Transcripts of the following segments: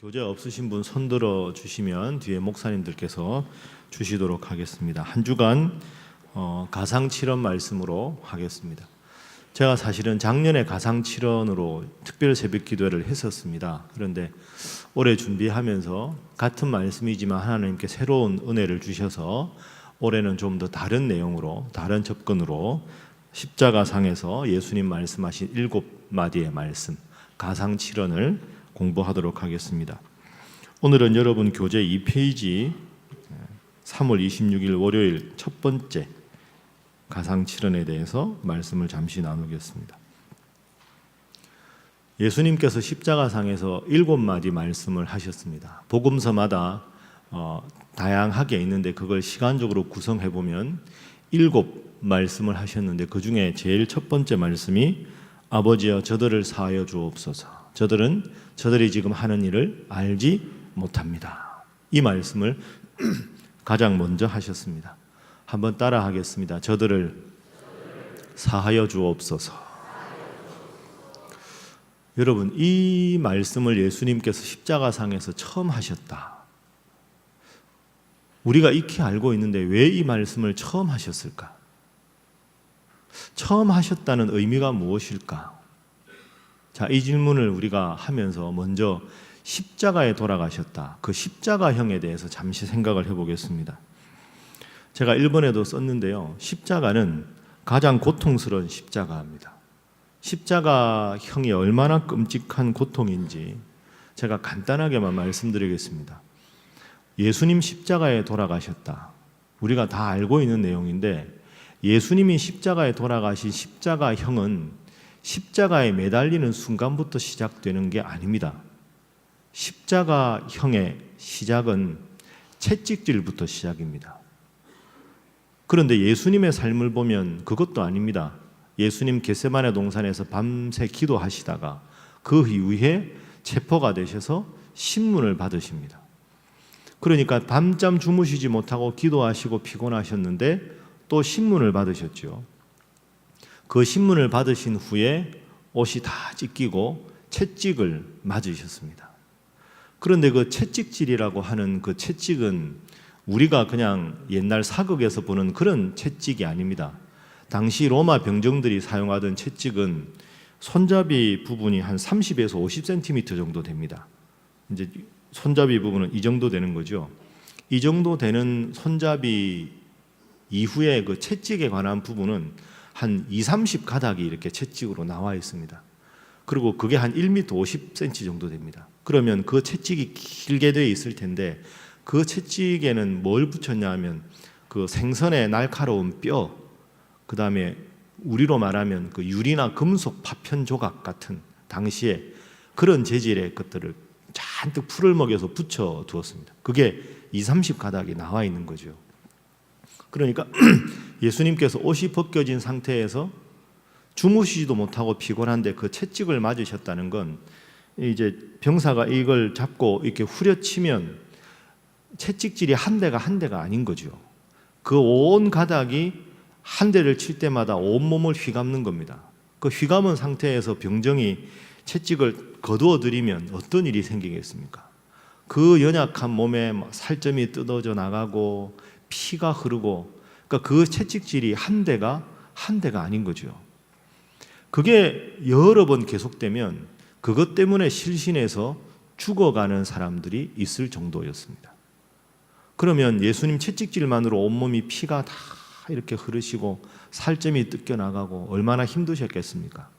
교재 없으신 분 손들어 주시면 뒤에 목사님들께서 주시도록 하겠습니다. 한 주간 가상칠언 말씀으로 하겠습니다. 제가 사실은 작년에 가상칠언으로 특별 새벽 기도회를 했었습니다. 그런데 올해 준비하면서 같은 말씀이지만 하나님께 새로운 은혜를 주셔서 올해는 좀 더 다른 내용으로, 다른 접근으로 십자가상에서 예수님 말씀하신 7마디의 말씀, 가상칠언을 공부하도록 하겠습니다. 오늘은 여러분 교재 2페이지 3월 26일 월요일 첫 번째 가상칠언에 대해서 말씀을 잠시 나누겠습니다. 예수님께서 십자가상에서 7마디 말씀을 하셨습니다. 복음서마다 다양하게 있는데 그걸 시간적으로 구성해 보면 7말씀을 하셨는데 그 중에 제일 첫 번째 말씀이 아버지여 저들을 사하여 주옵소서. 저들이 지금 하는 일을 알지 못합니다. 이 말씀을 가장 먼저 하셨습니다. 한번 따라 하겠습니다. 저들을 사하여 주옵소서. 여러분, 이 말씀을 예수님께서 십자가상에서 처음 하셨다. 우리가 익히 알고 있는데 왜 이 말씀을 처음 하셨을까? 처음 하셨다는 의미가 무엇일까? 자, 이 질문을 우리가 하면서 먼저 십자가에 돌아가셨다. 그 십자가형에 대해서 잠시 생각을 해보겠습니다. 제가 1번에도 썼는데요. 십자가는 가장 고통스러운 십자가입니다. 십자가형이 얼마나 끔찍한 고통인지 제가 간단하게만 말씀드리겠습니다. 예수님 십자가에 돌아가셨다. 우리가 다 알고 있는 내용인데 예수님이 십자가에 돌아가신 십자가형은 십자가에 매달리는 순간부터 시작되는 게 아닙니다. 십자가형의 시작은 채찍질부터 시작입니다. 그런데 예수님의 삶을 보면 그것도 아닙니다. 예수님 겟세마네 동산에서 밤새 기도하시다가 그 이후에 체포가 되셔서 신문을 받으십니다. 그러니까 밤잠 주무시지 못하고 기도하시고 피곤하셨는데 또 신문을 받으셨죠. 그 신문을 받으신 후에 옷이 다 찢기고 채찍을 맞으셨습니다. 그런데 그 채찍질이라고 하는 그 채찍은 우리가 그냥 옛날 사극에서 보는 그런 채찍이 아닙니다. 당시 로마 병정들이 사용하던 채찍은 손잡이 부분이 한 30에서 50cm 정도 됩니다. 이제 손잡이 부분은 이 정도 되는 거죠. 이 정도 되는 손잡이 이후에 그 채찍에 관한 부분은 한 20, 30가닥이 이렇게 채찍으로 나와 있습니다. 그리고 그게 한 1m 50cm 정도 됩니다. 그러면 그 채찍이 길게 되어 있을 텐데 그 채찍에는 뭘 붙였냐 하면 그 생선의 날카로운 뼈, 그 다음에 우리로 말하면 그 유리나 금속 파편 조각 같은 당시에 그런 재질의 것들을 잔뜩 풀을 먹여서 붙여 두었습니다. 그게 20, 30가닥이 나와 있는 거죠. 그러니까 예수님께서 옷이 벗겨진 상태에서 주무시지도 못하고 피곤한데 그 채찍을 맞으셨다는 건 이제 병사가 이걸 잡고 이렇게 후려치면 채찍질이 한 대가 아닌 거죠. 그 온 가닥이 한 대를 칠 때마다 온몸을 휘감는 겁니다. 그 휘감은 상태에서 병정이 채찍을 거두어 들이면 어떤 일이 생기겠습니까? 그 연약한 몸에 살점이 뜯어져 나가고 피가 흐르고, 그러니까 그 채찍질이 한 대가 아닌 거죠. 그게 여러 번 계속되면 그것 때문에 실신해서 죽어가는 사람들이 있을 정도였습니다. 그러면 예수님 채찍질만으로 온몸이 피가 다 이렇게 흐르시고 살점이 뜯겨 나가고 얼마나 힘드셨겠습니까?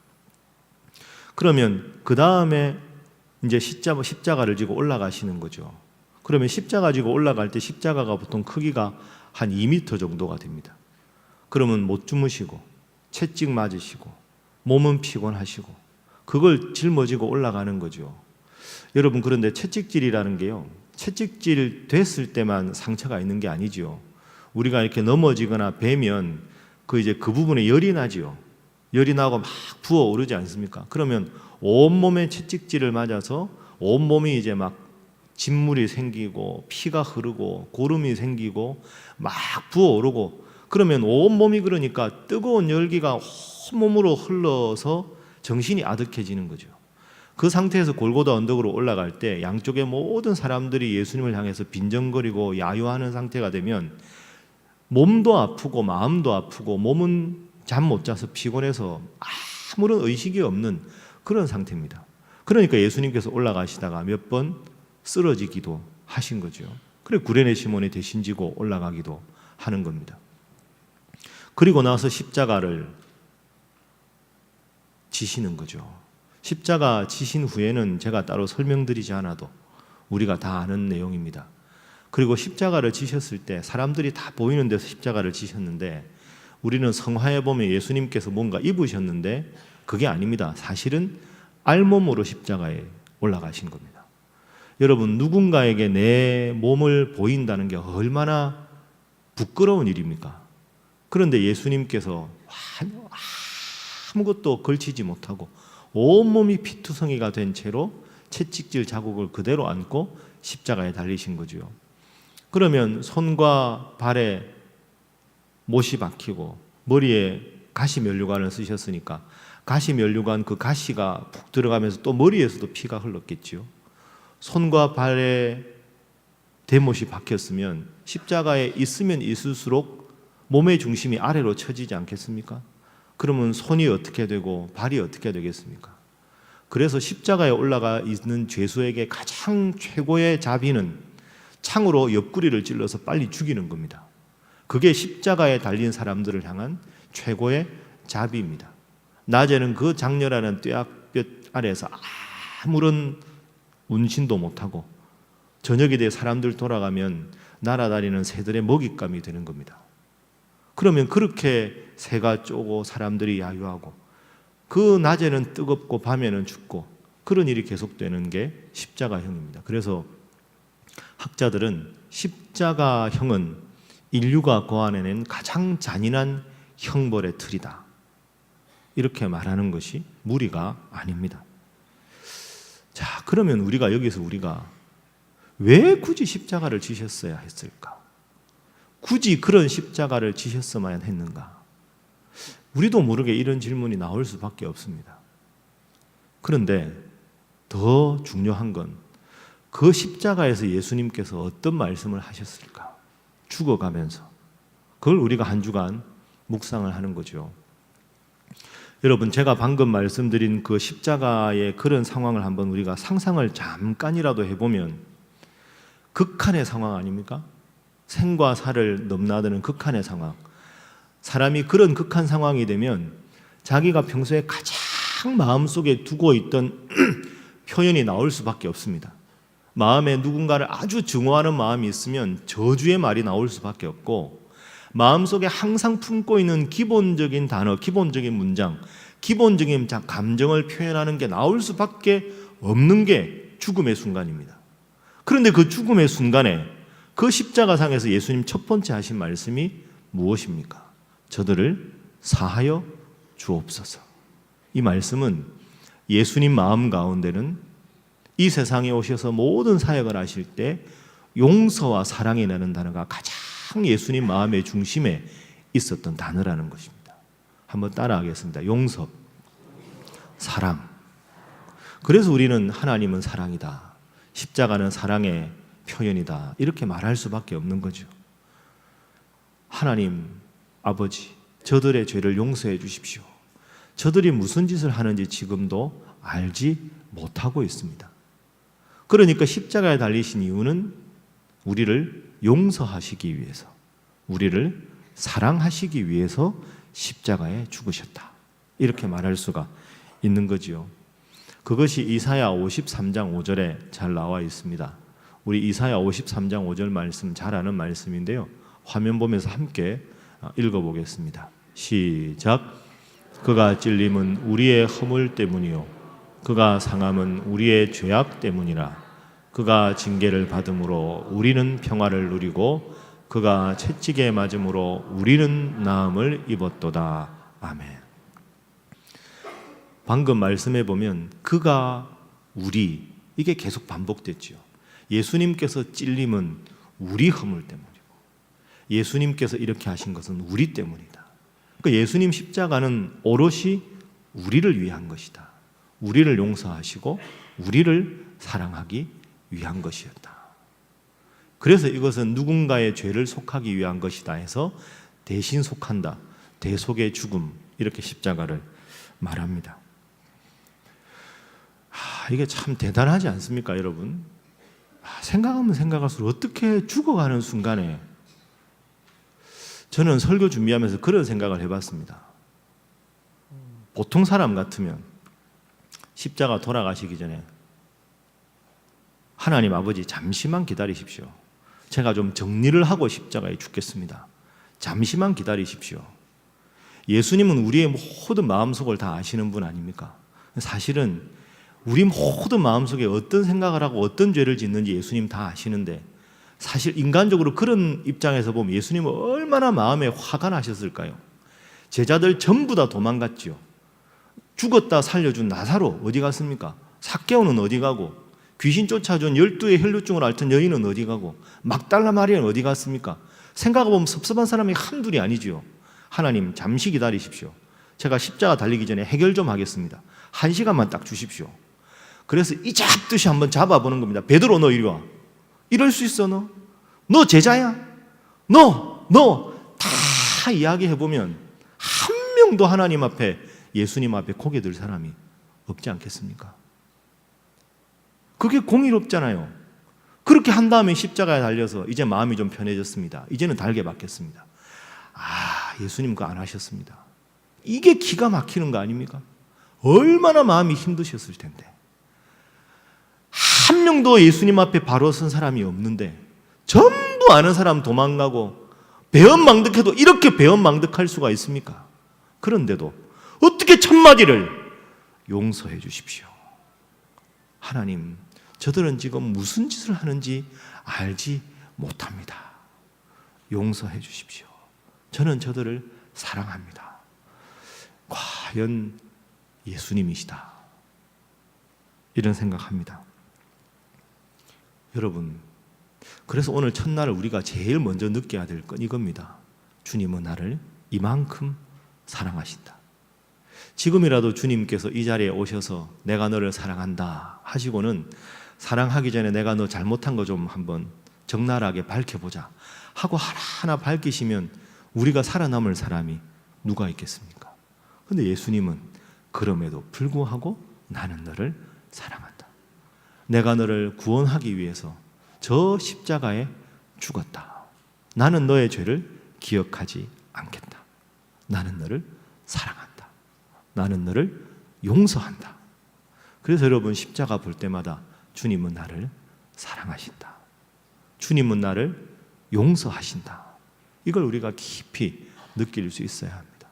그러면 그 다음에 이제 십자가를 지고 올라가시는 거죠. 그러면 십자가 지고 올라갈 때 십자가가 보통 크기가 한 2m 정도가 됩니다. 그러면 못 주무시고 채찍 맞으시고 몸은 피곤하시고 그걸 짊어지고 올라가는 거죠. 여러분, 그런데 채찍질이라는 게요, 채찍질 됐을 때만 상처가 있는 게 아니죠. 우리가 이렇게 넘어지거나 베면 그 부분에 열이 나죠. 열이 나고 막 부어오르지 않습니까? 그러면 온몸에 채찍질을 맞아서 온몸이 이제 막 진물이 생기고 피가 흐르고 고름이 생기고 막 부어오르고, 그러면 온몸이 그러니까 뜨거운 열기가 온몸으로 흘러서 정신이 아득해지는 거죠. 그 상태에서 골고다 언덕으로 올라갈 때 양쪽의 모든 사람들이 예수님을 향해서 빈정거리고 야유하는 상태가 되면 몸도 아프고 마음도 아프고 몸은 잠 못 자서 피곤해서 아무런 의식이 없는 그런 상태입니다. 그러니까 예수님께서 올라가시다가 몇 번 쓰러지기도 하신 거죠. 그래 구레네 시몬이 대신 지고 올라가기도 하는 겁니다. 그리고 나서 십자가를 지시는 거죠. 십자가 지신 후에는 제가 따로 설명드리지 않아도 우리가 다 아는 내용입니다. 그리고 십자가를 지셨을 때 사람들이 다 보이는 데서 십자가를 지셨는데 우리는 성화에 보면 예수님께서 뭔가 입으셨는데 그게 아닙니다. 사실은 알몸으로 십자가에 올라가신 겁니다. 여러분, 누군가에게 내 몸을 보인다는 게 얼마나 부끄러운 일입니까? 그런데 예수님께서 아무것도 걸치지 못하고 온몸이 피투성이가 된 채로 채찍질 자국을 그대로 안고 십자가에 달리신 거죠. 그러면 손과 발에 못이 박히고 머리에 가시면류관을 쓰셨으니까 가시면류관 그 가시가 푹 들어가면서 또 머리에서도 피가 흘렀겠지요. 손과 발에 대못이 박혔으면 십자가에 있으면 있을수록 몸의 중심이 아래로 처지지 않겠습니까? 그러면 손이 어떻게 되고 발이 어떻게 되겠습니까? 그래서 십자가에 올라가 있는 죄수에게 가장 최고의 자비는 창으로 옆구리를 찔러서 빨리 죽이는 겁니다. 그게 십자가에 달린 사람들을 향한 최고의 자비입니다. 낮에는 그 장렬하는 뙤약볕 아래에서 아무런 운신도 못하고 저녁이 돼 사람들 돌아가면 날아다니는 새들의 먹잇감이 되는 겁니다. 그러면 그렇게 새가 쪼고 사람들이 야유하고 그 낮에는 뜨겁고 밤에는 춥고 그런 일이 계속되는 게 십자가형입니다. 그래서 학자들은 십자가형은 인류가 고안해낸 가장 잔인한 형벌의 틀이다. 이렇게 말하는 것이 무리가 아닙니다. 자, 그러면 우리가 왜 굳이 십자가를 지셨어야 했을까? 굳이 그런 십자가를 지셨어야만 했는가? 우리도 모르게 이런 질문이 나올 수밖에 없습니다. 그런데 더 중요한 건 그 십자가에서 예수님께서 어떤 말씀을 하셨을까? 죽어가면서. 그걸 우리가 한 주간 묵상을 하는 거죠. 여러분, 제가 방금 말씀드린 그 십자가의 그런 상황을 한번 우리가 상상을 잠깐이라도 해보면 극한의 상황 아닙니까? 생과 사를 넘나드는 극한의 상황. 사람이 그런 극한 상황이 되면 자기가 평소에 가장 마음속에 두고 있던 표현이 나올 수밖에 없습니다. 마음에 누군가를 아주 증오하는 마음이 있으면 저주의 말이 나올 수밖에 없고, 마음속에 항상 품고 있는 기본적인 단어, 기본적인 문장, 기본적인 감정을 표현하는 게 나올 수밖에 없는 게 죽음의 순간입니다. 그런데 그 죽음의 순간에 그 십자가상에서 예수님 첫 번째 하신 말씀이 무엇입니까? 저들을 사하여 주옵소서. 이 말씀은 예수님 마음 가운데는 이 세상에 오셔서 모든 사역을 하실 때 용서와 사랑이라는 단어가 가장 예수님 마음의 중심에 있었던 단어라는 것입니다. 한번 따라하겠습니다. 용서, 사랑. 그래서 우리는 하나님은 사랑이다, 십자가는 사랑의 표현이다, 이렇게 말할 수밖에 없는 거죠. 하나님 아버지, 저들의 죄를 용서해 주십시오. 저들이 무슨 짓을 하는지 지금도 알지 못하고 있습니다. 그러니까 십자가에 달리신 이유는 우리를 용서하시기 위해서, 우리를 사랑하시기 위해서 십자가에 죽으셨다, 이렇게 말할 수가 있는 거지요. 그것이 이사야 53장 5절에 잘 나와 있습니다. 우리 이사야 53장 5절 말씀 잘 아는 말씀인데요, 화면 보면서 함께 읽어보겠습니다. 시작. 그가 찔림은 우리의 허물 때문이요 그가 상함은 우리의 죄악 때문이라. 그가 징계를 받음으로 우리는 평화를 누리고 그가 채찍에 맞음으로 우리는 나음을 입었도다. 아멘. 방금 말씀해 보면 그가 우리, 이게 계속 반복됐죠. 예수님께서 찔림은 우리 허물 때문이고 예수님께서 이렇게 하신 것은 우리 때문이다. 그러니까 예수님 십자가는 오롯이 우리를 위한 것이다, 우리를 용서하시고 우리를 사랑하기 위한 것이었다. 그래서 이것은 누군가의 죄를 속하기 위한 것이다 해서 대신 속한다, 대속의 죽음, 이렇게 십자가를 말합니다. 이게 참 대단하지 않습니까, 여러분? 생각하면 생각할수록 어떻게 죽어가는 순간에, 저는 설교 준비하면서 그런 생각을 해봤습니다. 보통 사람 같으면 십자가 돌아가시기 전에 하나님 아버지 잠시만 기다리십시오. 제가 좀 정리를 하고 십자가에 죽겠습니다. 잠시만 기다리십시오. 예수님은 우리의 모든 마음속을 다 아시는 분 아닙니까? 사실은 우리 모든 마음속에 어떤 생각을 하고 어떤 죄를 짓는지 예수님 다 아시는데, 사실 인간적으로 그런 입장에서 보면 예수님은 얼마나 마음에 화가 나셨을까요? 제자들 전부 다 도망갔지요. 죽었다 살려준 나사로 어디 갔습니까? 삭개오는 어디 가고, 귀신 쫓아준 12의 혈루증을 앓던 여인은 어디 가고, 막달라 마리아는 어디 갔습니까? 생각해보면 섭섭한 사람이 한둘이 아니지요. 하나님 잠시 기다리십시오. 제가 십자가 달리기 전에 해결 좀 하겠습니다. 1시간만 딱 주십시오. 그래서 이 잡듯이 한번 잡아보는 겁니다. 베드로, 너 이리 와. 이럴 수 있어? 너 제자야? 너 다 이야기해보면 한 명도 하나님 앞에, 예수님 앞에 고개 들 사람이 없지 않겠습니까? 그게 공의롭잖아요. 그렇게 한 다음에 십자가에 달려서 이제 마음이 좀 편해졌습니다. 이제는 달게 받겠습니다. 예수님 그거 안 하셨습니다. 이게 기가 막히는 거 아닙니까? 얼마나 마음이 힘드셨을 텐데. 한 명도 예수님 앞에 바로 선 사람이 없는데 전부 아는 사람 도망가고 배은망덕해도 이렇게 배은망덕할 수가 있습니까? 그런데도 어떻게 첫마디를 용서해 주십시오. 하나님, 저들은 지금 무슨 짓을 하는지 알지 못합니다. 용서해 주십시오. 저는 저들을 사랑합니다. 과연 예수님이시다, 이런 생각합니다. 여러분, 그래서 오늘 첫날을 우리가 제일 먼저 느껴야 될 건 이겁니다. 주님은 나를 이만큼 사랑하신다. 지금이라도 주님께서 이 자리에 오셔서 내가 너를 사랑한다 하시고는, 사랑하기 전에 내가 너 잘못한 거 좀 한번 적나라하게 밝혀보자 하고 하나하나 밝히시면 우리가 살아남을 사람이 누가 있겠습니까? 그런데 예수님은 그럼에도 불구하고 나는 너를 사랑한다. 내가 너를 구원하기 위해서 저 십자가에 죽었다. 나는 너의 죄를 기억하지 않겠다. 나는 너를 사랑한다. 나는 너를 용서한다. 그래서 여러분, 십자가 볼 때마다 주님은 나를 사랑하신다. 주님은 나를 용서하신다. 이걸 우리가 깊이 느낄 수 있어야 합니다.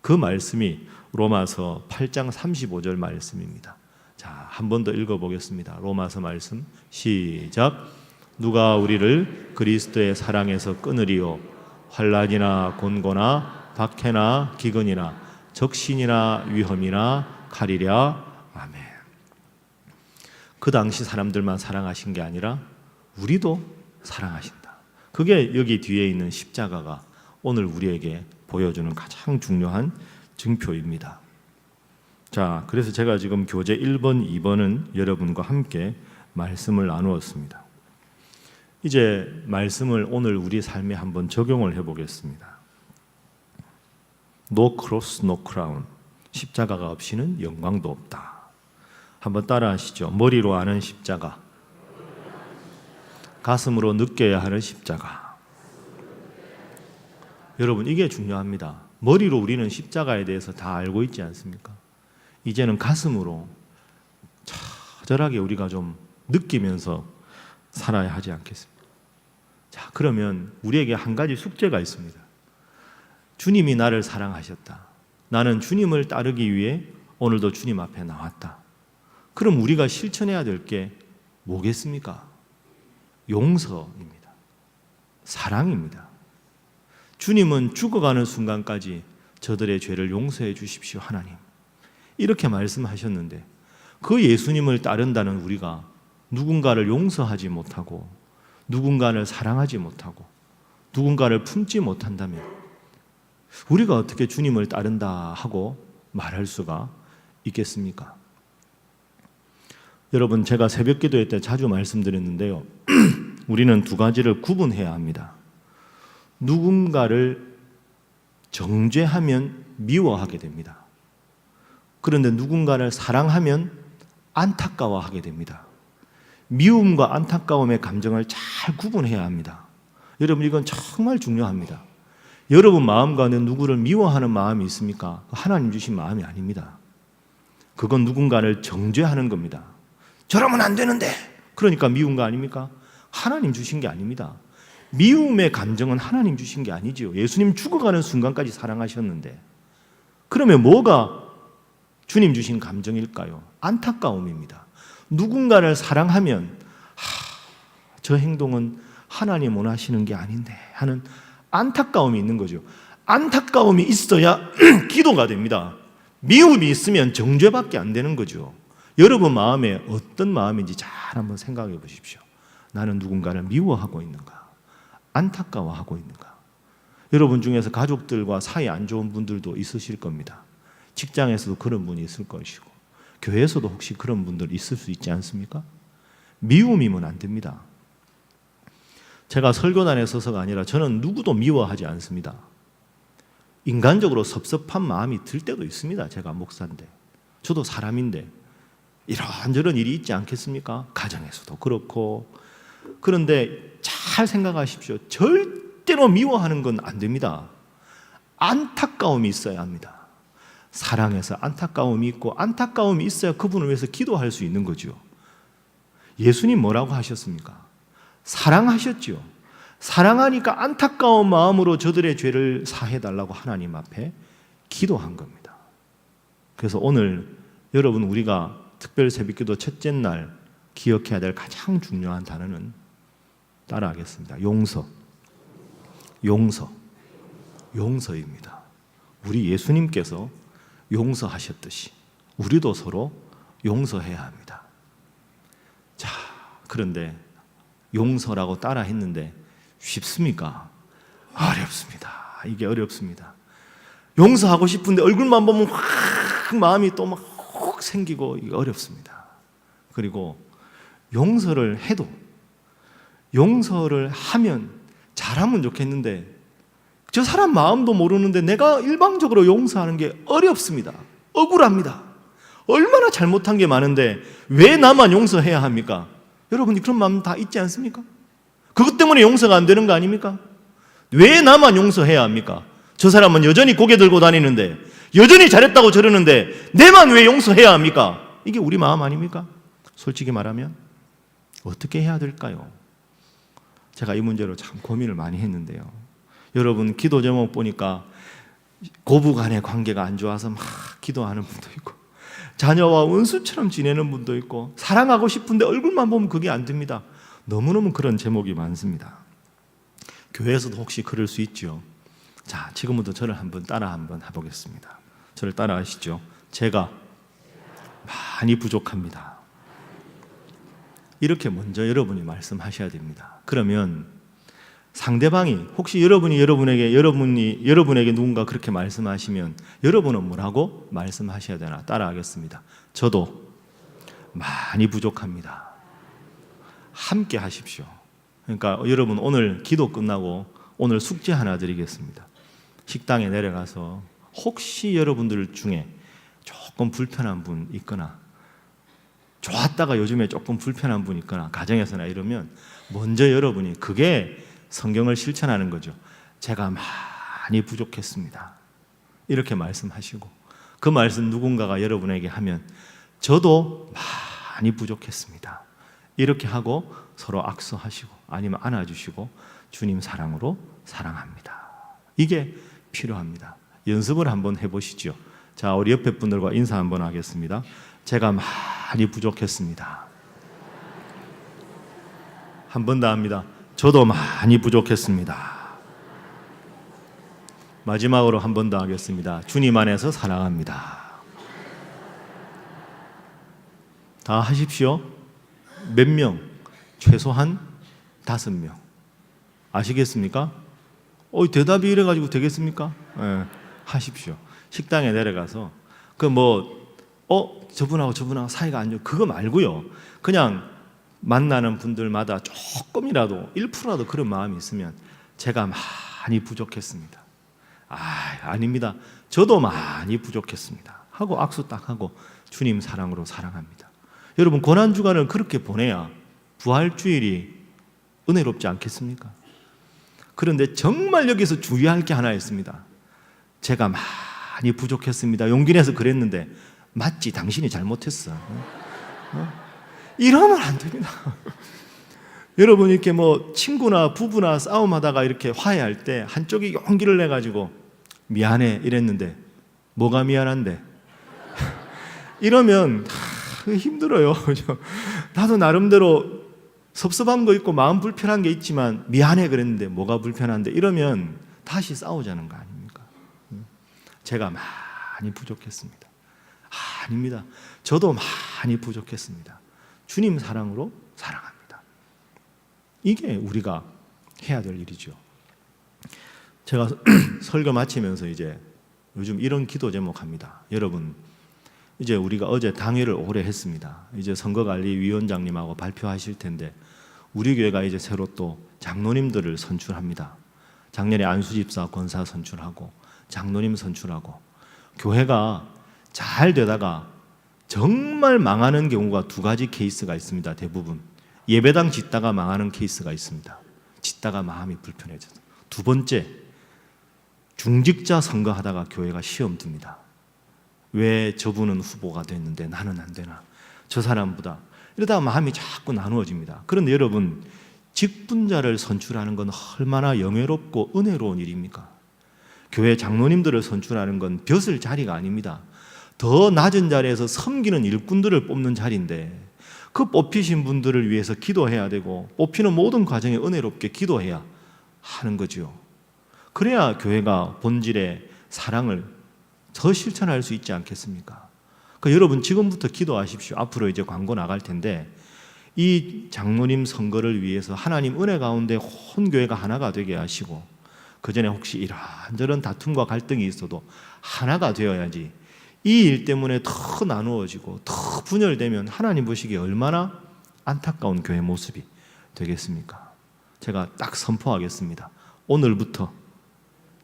그 말씀이 로마서 8장 35절 말씀입니다. 자, 한 번 더 읽어보겠습니다. 로마서 말씀 시작. 누가 우리를 그리스도의 사랑에서 끊으리요? 환난이나 곤고나 박해나 기근이나 적신이나 위험이나 칼이랴. 아멘. 그 당시 사람들만 사랑하신 게 아니라 우리도 사랑하신다. 그게 여기 뒤에 있는 십자가가 오늘 우리에게 보여주는 가장 중요한 증표입니다. 자, 그래서 제가 지금 교재 1번, 2번은 여러분과 함께 말씀을 나누었습니다. 이제 말씀을 오늘 우리 삶에 한번 적용을 해보겠습니다. No cross, no crown. 십자가가 없이는 영광도 없다. 한번 따라 하시죠. 머리로 아는 십자가, 가슴으로 느껴야 하는 십자가. 여러분, 이게 중요합니다. 머리로 우리는 십자가에 대해서 다 알고 있지 않습니까? 이제는 가슴으로 처절하게 우리가 좀 느끼면서 살아야 하지 않겠습니까? 자, 그러면 우리에게 한 가지 숙제가 있습니다. 주님이 나를 사랑하셨다. 나는 주님을 따르기 위해 오늘도 주님 앞에 나왔다. 그럼 우리가 실천해야 될 게 뭐겠습니까? 용서입니다. 사랑입니다. 주님은 죽어가는 순간까지 저들의 죄를 용서해 주십시오, 하나님. 이렇게 말씀하셨는데, 그 예수님을 따른다는 우리가 누군가를 용서하지 못하고, 누군가를 사랑하지 못하고, 누군가를 품지 못한다면 우리가 어떻게 주님을 따른다 하고 말할 수가 있겠습니까? 여러분, 제가 새벽 기도회 때 자주 말씀드렸는데요. 우리는 두 가지를 구분해야 합니다. 누군가를 정죄하면 미워하게 됩니다. 그런데 누군가를 사랑하면 안타까워하게 됩니다. 미움과 안타까움의 감정을 잘 구분해야 합니다. 여러분, 이건 정말 중요합니다. 여러분 마음 가운데 누구를 미워하는 마음이 있습니까? 하나님 주신 마음이 아닙니다. 그건 누군가를 정죄하는 겁니다. 저러면 안 되는데, 그러니까 미운 거 아닙니까? 하나님 주신 게 아닙니다. 미움의 감정은 하나님 주신 게 아니지요. 예수님 죽어가는 순간까지 사랑하셨는데, 그러면 뭐가 주님 주신 감정일까요? 안타까움입니다. 누군가를 사랑하면 저 행동은 하나님 원하시는 게 아닌데 하는 안타까움이 있는 거죠. 안타까움이 있어야 기도가 됩니다. 미움이 있으면 정죄밖에 안 되는 거죠. 여러분 마음에 어떤 마음인지 잘 한번 생각해 보십시오. 나는 누군가를 미워하고 있는가? 안타까워하고 있는가? 여러분 중에서 가족들과 사이 안 좋은 분들도 있으실 겁니다. 직장에서도 그런 분이 있을 것이고, 교회에서도 혹시 그런 분들 있을 수 있지 않습니까? 미움이면 안 됩니다. 제가 설교단에 서서가 아니라 저는 누구도 미워하지 않습니다. 인간적으로 섭섭한 마음이 들 때도 있습니다. 제가 목사인데, 저도 사람인데 이런저런 일이 있지 않겠습니까? 가정에서도 그렇고. 그런데 잘 생각하십시오. 절대로 미워하는 건 안 됩니다. 안타까움이 있어야 합니다. 사랑해서 안타까움이 있고, 안타까움이 있어야 그분을 위해서 기도할 수 있는 거죠. 예수님 뭐라고 하셨습니까? 사랑하셨죠. 사랑하니까 안타까운 마음으로 저들의 죄를 사해달라고 하나님 앞에 기도한 겁니다. 그래서 오늘 여러분, 우리가 특별 새벽기도 첫째 날 기억해야 될 가장 중요한 단어는 따라하겠습니다. 용서입니다. 우리 예수님께서 용서하셨듯이 우리도 서로 용서해야 합니다. 자, 그런데 용서라고 따라 했는데 쉽습니까? 어렵습니다. 이게 어렵습니다. 용서하고 싶은데 얼굴만 보면 확 마음이 또 막 혹 생기고, 이게 어렵습니다. 그리고 용서를 해도, 용서를 하면 잘하면 좋겠는데 저 사람 마음도 모르는데 내가 일방적으로 용서하는 게 어렵습니다. 억울합니다. 얼마나 잘못한 게 많은데 왜 나만 용서해야 합니까? 여러분이 그런 마음 다 있지 않습니까? 그것 때문에 용서가 안 되는 거 아닙니까? 왜 나만 용서해야 합니까? 저 사람은 여전히 고개 들고 다니는데, 여전히 잘했다고 저러는데 내만 왜 용서해야 합니까? 이게 우리 마음 아닙니까? 솔직히 말하면 어떻게 해야 될까요? 제가 이 문제로 참 고민을 많이 했는데요. 여러분, 기도 제목 보니까 고부 간의 관계가 안 좋아서 막 기도하는 분도 있고, 자녀와 원수처럼 지내는 분도 있고, 사랑하고 싶은데 얼굴만 보면 그게 안 됩니다. 너무너무 그런 제목이 많습니다. 교회에서도 혹시 그럴 수 있죠. 자, 지금부터 저를 한번 해보겠습니다. 저를 따라하시죠. 제가 많이 부족합니다. 이렇게 먼저 여러분이 말씀하셔야 됩니다. 그러면 상대방이 혹시 여러분에게 누군가 그렇게 말씀하시면 여러분은 뭐라고 말씀하셔야 되나? 따라하겠습니다. 저도 많이 부족합니다. 함께 하십시오. 그러니까 여러분, 오늘 기도 끝나고 오늘 숙제 하나 드리겠습니다. 식당에 내려가서 혹시 여러분들 중에 조금 불편한 분 있거나, 좋았다가 요즘에 조금 불편한 분 있거나, 가정에서나 이러면 먼저 여러분이, 그게 성경을 실천하는 거죠. 제가 많이 부족했습니다. 이렇게 말씀하시고, 그 말씀 누군가가 여러분에게 하면 저도 많이 부족했습니다. 이렇게 하고 서로 악수하시고 아니면 안아주시고 주님 사랑으로 사랑합니다. 이게 필요합니다. 연습을 한번 해보시죠. 자, 우리 옆에 분들과 인사 한번 하겠습니다. 제가 많이 부족했습니다. 한 번 더 합니다. 저도 많이 부족했습니다. 마지막으로 한 번 더 하겠습니다. 주님 안에서 사랑합니다. 다 하십시오. 몇 명? 최소한 5명. 아시겠습니까? 대답이 이래가지고 되겠습니까? 네, 하십시오. 식당에 내려가서 저분하고 사이가 안 좋고 그거 말고요. 그냥 만나는 분들마다 조금이라도 1%라도 그런 마음이 있으면 제가 많이 부족했습니다. 아닙니다. 저도 많이 부족했습니다. 하고 악수 딱 하고 주님 사랑으로 사랑합니다. 여러분, 고난주간을 그렇게 보내야 부활주일이 은혜롭지 않겠습니까? 그런데 정말 여기서 주의할 게 하나 있습니다. 제가 많이 부족했습니다. 용기 내서 그랬는데 맞지? 당신이 잘못했어. 이러면 안 됩니다. 여러분, 이렇게 뭐 친구나 부부나 싸움하다가 이렇게 화해할 때 한쪽이 용기를 내가지고 미안해 이랬는데 뭐가 미안한데? 이러면 힘들어요. 나도 나름대로 섭섭한 거 있고 마음 불편한 게 있지만 미안해 그랬는데 뭐가 불편한데? 이러면 다시 싸우자는 거 아닙니까? 제가 많이 부족했습니다. 아닙니다. 저도 많이 부족했습니다. 주님 사랑으로 사랑합니다. 이게 우리가 해야 될 일이죠. 제가 설교 마치면서 이제 요즘 이런 기도 제목 합니다. 여러분, 이제 우리가 어제 당회를 오래 했습니다. 이제 선거관리위원장님하고 발표하실 텐데 우리 교회가 이제 새로 또 장로님들을 선출합니다. 작년에 안수집사 권사 선출하고 장로님 선출하고, 교회가 잘 되다가 정말 망하는 경우가 두 가지 케이스가 있습니다. 대부분 예배당 짓다가 망하는 케이스가 있습니다. 짓다가 마음이 불편해져서. 두 번째, 중직자 선거하다가 교회가 시험 듭니다. 왜 저분은 후보가 됐는데 나는 안 되나, 저 사람보다, 이러다가 마음이 자꾸 나누어집니다. 그런데 여러분, 직분자를 선출하는 건 얼마나 영예롭고 은혜로운 일입니까? 교회 장로님들을 선출하는 건 벼슬 자리가 아닙니다. 더 낮은 자리에서 섬기는 일꾼들을 뽑는 자리인데 그 뽑히신 분들을 위해서 기도해야 되고 뽑히는 모든 과정에 은혜롭게 기도해야 하는 거죠. 그래야 교회가 본질의 사랑을 더 실천할 수 있지 않겠습니까? 그러니까 여러분, 지금부터 기도하십시오. 앞으로 이제 광고 나갈 텐데 이 장로님 선거를 위해서 하나님 은혜 가운데 온 교회가 하나가 되게 하시고, 그 전에 혹시 이런저런 다툼과 갈등이 있어도 하나가 되어야지, 이 일 때문에 더 나누어지고 더 분열되면 하나님 보시기에 얼마나 안타까운 교회 모습이 되겠습니까? 제가 딱 선포하겠습니다. 오늘부터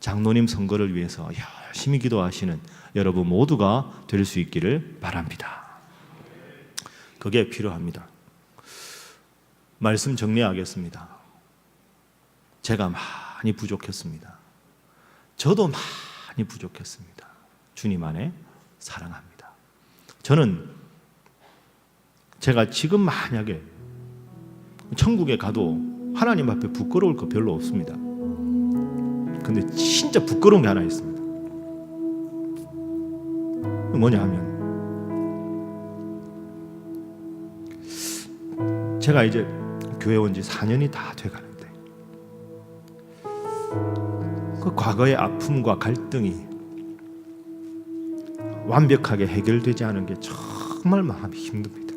장로님 선거를 위해서 열심히 기도하시는 여러분 모두가 될 수 있기를 바랍니다. 그게 필요합니다. 말씀 정리하겠습니다. 제가 많이 부족했습니다. 저도 많이 부족했습니다. 주님 안에 사랑합니다. 저는 제가 지금 만약에 천국에 가도 하나님 앞에 부끄러울 거 별로 없습니다. 근데 진짜 부끄러운 게 하나 있습니다. 뭐냐 하면, 제가 이제 교회 온 지 4년이 다 돼가는데 그 과거의 아픔과 갈등이 완벽하게 해결되지 않은 게 정말 마음이 힘듭니다.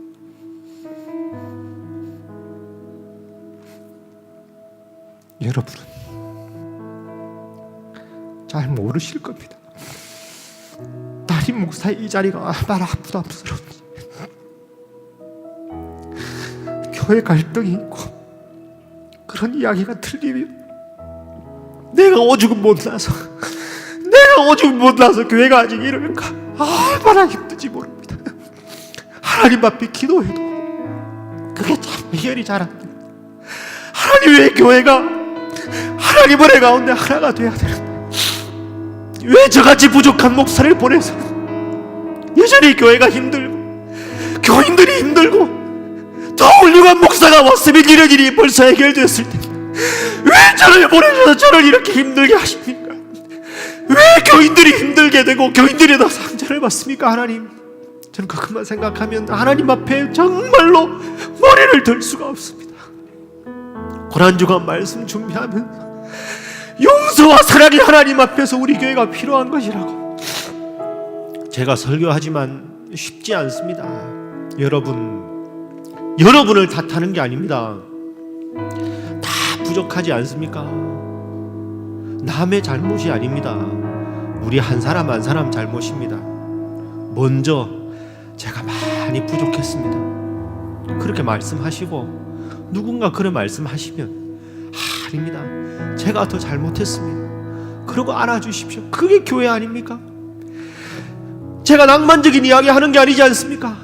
여러분은 잘 모르실 겁니다. 담임 목사의 이 자리가 얼마나 부담스러운지. 교회 갈등이 있고 그런 이야기가 들리면 내가 오죽은 못나서 교회가 아직 이러는가 얼마나 힘든지 모릅니다. 하나님 앞에 기도해도 그게 참 해결이 잘 안 됩니다. 하나님, 왜 교회가 하나님 은혜 가운데 하나가 돼야 되는데 왜 저같이 부족한 목사를 보내서 여전히 교회가 힘들고 교인들이 힘들고 더 훌륭한 목사가 왔으면 이런 일이 벌써 해결됐을 텐데 왜 저를 보내셔서 저를 이렇게 힘들게 하십니까? 왜 교인들이 힘들게 되고 교인들이 더 상처를 받습니까? 하나님, 저는 그것만 생각하면 하나님 앞에 정말로 머리를 들 수가 없습니다. 고난주간 말씀 준비하면서 용서와 사랑이 하나님 앞에서 우리 교회가 필요한 것이라고, 제가 설교하지만 쉽지 않습니다. 여러분을 탓하는 게 아닙니다. 다 부족하지 않습니까? 남의 잘못이 아닙니다. 우리 한 사람 한 사람 잘못입니다. 먼저 제가 많이 부족했습니다. 그렇게 말씀하시고 누군가 그런 말씀하시면 아닙니다. 제가 더 잘못했습니다. 그러고 안아주십시오. 그게 교회 아닙니까? 제가 낭만적인 이야기 하는 게 아니지 않습니까?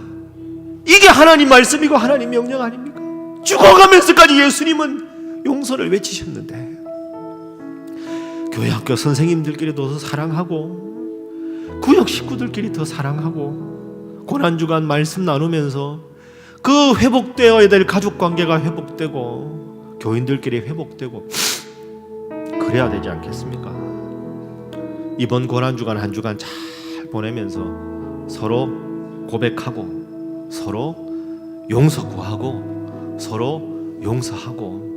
이게 하나님 말씀이고 하나님 명령 아닙니까? 죽어가면서까지 예수님은 용서를 외치셨는데 교회 학교 선생님들끼리도 더 사랑하고 구역 식구들끼리 더 사랑하고 고난주간 말씀 나누면서 그 회복되어야 될 가족관계가 회복되고 교인들끼리 회복되고 그래야 되지 않겠습니까? 이번 고난주간 한 주간 잘 보내면서 서로 고백하고 서로 용서 구하고 서로 용서하고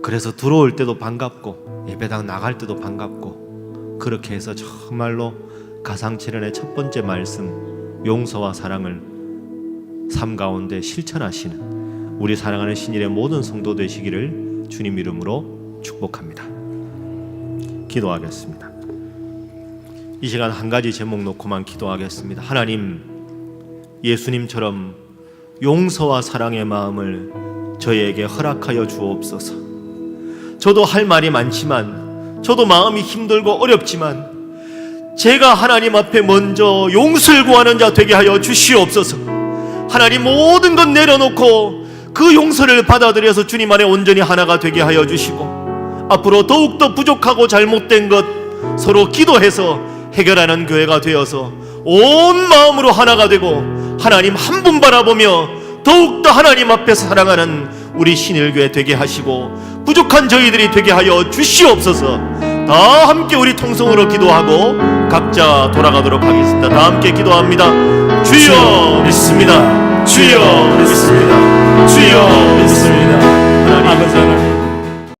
그래서 들어올 때도 반갑고 예배당 나갈 때도 반갑고 그렇게 해서 정말로 가상칠연의 첫 번째 말씀 용서와 사랑을 삶 가운데 실천하시는 우리 사랑하는 신일의 모든 성도 되시기를 주님 이름으로 축복합니다. 기도하겠습니다. 이 시간 한 가지 제목 놓고만 기도하겠습니다. 하나님, 예수님처럼 용서와 사랑의 마음을 저희에게 허락하여 주옵소서. 저도 할 말이 많지만 저도 마음이 힘들고 어렵지만 제가 하나님 앞에 먼저 용서를 구하는 자 되게 하여 주시옵소서. 하나님, 모든 것 내려놓고 그 용서를 받아들여서 주님 안에 온전히 하나가 되게 하여 주시고 앞으로 더욱더 부족하고 잘못된 것 서로 기도해서 해결하는 교회가 되어서 온 마음으로 하나가 되고 하나님 한 분 바라보며 더욱더 하나님 앞에서 사랑하는 우리 신일교회 되게 하시고 부족한 저희들이 되게 하여 주시옵소서. 다 함께 우리 통성으로 기도하고 각자 돌아가도록 하겠습니다. 다 함께 기도합니다. 주여 믿습니다. 주여 믿습니다. 주여 믿습니다.